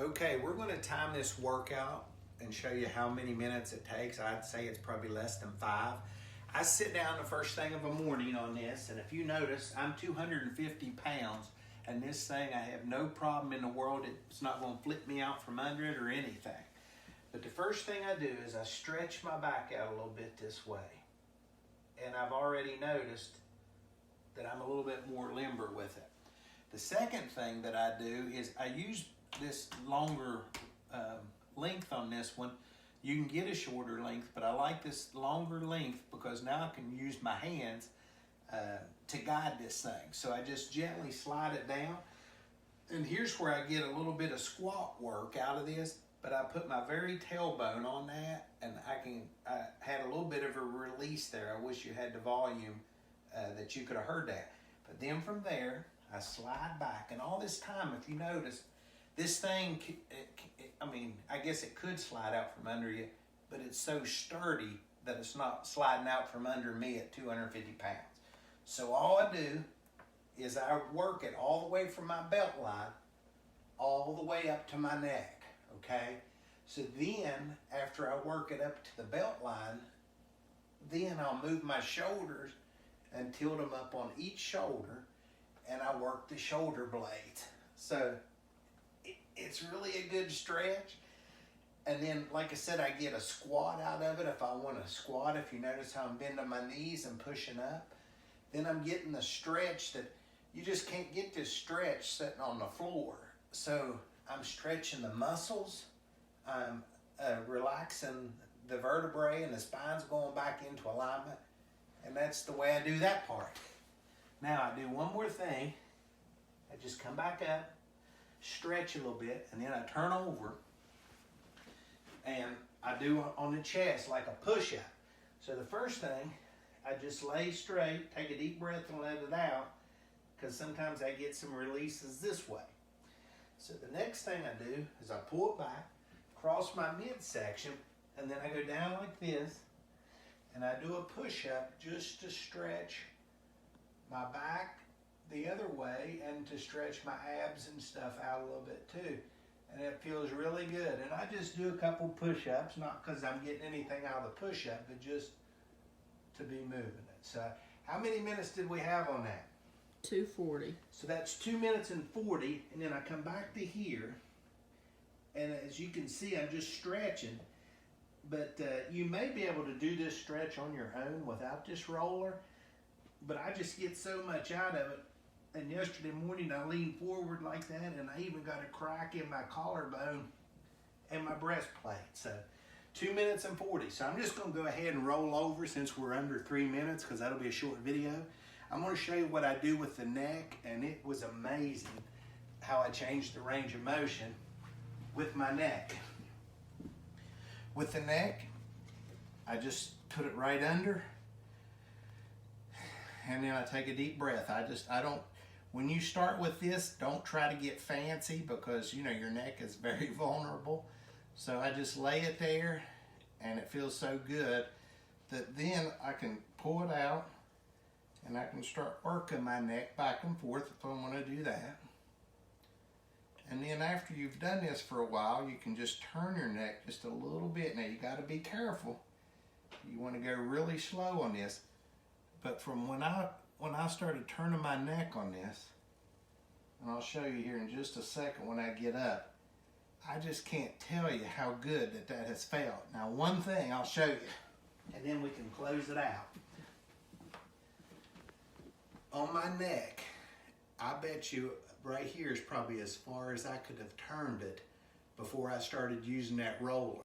Okay, we're going to time this workout and show you how many minutes it takes. I'd say it's probably less than 5. I sit down the first thing of the morning on this, and if you notice, I'm 250 pounds, and this thing, I have no problem in the world. It's not going to flip me out from under it or anything. But the first thing I do is I stretch my back out a little bit this way. And I've already noticed that I'm a little bit more limber with it. The second thing that I do is I use this longer length on this one. You can get a shorter length, but I like this longer length because now I can use my hands to guide this thing. So I just gently slide it down. And here's where I get a little bit of squat work out of this, but I put my very tailbone on that, and I had a little bit of a release there. I wish you had the volume that you could have heard that. But then from there, I slide back, and all this time, if you notice, this thing, I guess it could slide out from under you, but it's so sturdy that it's not sliding out from under me at 250 pounds. So all I do is I work it all the way from my belt line, all the way up to my neck, okay? So then, after I work it up to the belt line, then I'll move my shoulders and tilt them up on each shoulder, and I work the shoulder blades. So it's really a good stretch. And then, like I said, I get a squat out of it if I want to squat. If you notice how I'm bending my knees and pushing up, then I'm getting the stretch that you just can't get this stretch sitting on the floor. So I'm stretching the muscles, I'm relaxing the vertebrae, and the spine's going back into alignment. And that's the way I do that part. Now I do one more thing. I just come back up, stretch a little bit, and then I turn over, and I do on the chest like a push-up. So the first thing, I just lay straight, take a deep breath and let it out, because sometimes I get some releases this way. So the next thing I do is I pull it back, cross my midsection, and then I go down like this, and I do a push-up just to stretch my back the other way and to stretch my abs and stuff out a little bit too. And it feels really good. And I just do a couple push-ups, not because I'm getting anything out of the push-up, but just to be moving it. So how many minutes did we have on that? 240. So that's 2 minutes and 40, and then I come back to here, and as you can see, I'm just stretching. But you may be able to do this stretch on your own without this roller, but I just get so much out of it. And yesterday morning I leaned forward like that, and I even got a crack in my collarbone and my breastplate. So 2 minutes and 40. So I'm just going to go ahead and roll over since we're under 3 minutes, because that'll be a short video. I'm going to show you what I do with the neck, and it was amazing how I changed the range of motion with my neck. With the neck, I just put it right under, and then I take a deep breath. When you start with this, don't try to get fancy, because your neck is very vulnerable. So I just lay it there, and it feels so good that then I can pull it out, and I can start working my neck back and forth if I want to do that. And then after you've done this for a while, you can just turn your neck just a little bit. Now you got to be careful. You want to go really slow on this. But from when I started turning my neck on this, and I'll show you here in just a second when I get up, I just can't tell you how good that has felt. Now one thing I'll show you, and then we can close it out. On my neck, I bet you right here is probably as far as I could have turned it before I started using that roller.